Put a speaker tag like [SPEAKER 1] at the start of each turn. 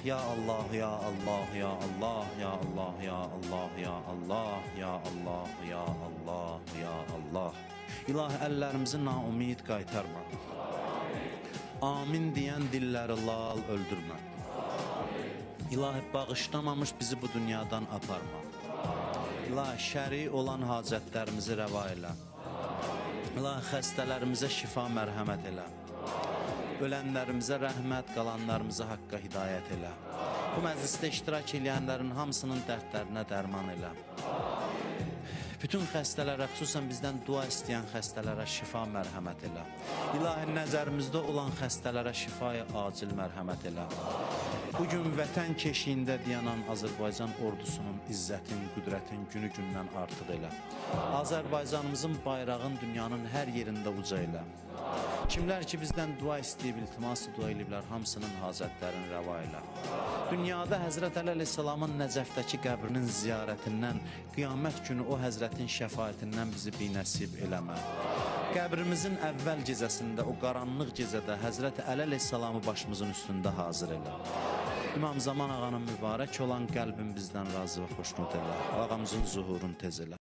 [SPEAKER 1] ya Allah, ya Allah, ya Allah, ya Allah, ya Allah, ya Allah, ya Allah, ya Allah, ya Allah. İlahi, əllərimizi naumid qaytarma. Amin deyən dilləri lal öldürmə. İlahi, bağışlamamış bizi bu dünyadan aparma. İlahi, şəri olan hacətlərimizi rəva elə. İlahi, xəstələrimizə şifa mərhəmət elə. Ölənlərimizə rəhmət, qalanlarımıza haqqa hidayət elə. Bu məclisdə iştirak edənlərin hamısının dərdlərinə dərman elə. Bütün xəstələrə, xüsusən bizdən dua istəyən xəstələrə şifa mərhəmət elə. İlahi, nəzərimizdə olan xəstələrə şifaya acil mərhəmət elə. Bugün vətən keşiyində dayanan Azərbaycan ordusunun izzətin, qüdrətin günü-gündən artıq elə. Azərbaycanımızın bayrağın dünyanın hər yerində uca elə. Kimlər ki bizdən dua istəyib, iltiması dua ediblər, hamısının hacətlərini rəva elə. Dünyada Həzrət Əli əleyhissalamın Nəcəfdəki qəbrinin ziyarətindən, qiyamət günü o Həzrətin şəfaətindən bizi binəsib eləmə. Qəbrimizin əvvəl gecəsində, o qaranlıq gecədə Həzrət Əli əleyhissalamı başımızın üstündə hazır elə. İmam Zaman ağanın mübarək olan qəlbin bizdən razı və xoşnut elə. Ağamızın zuhurunu tez elə.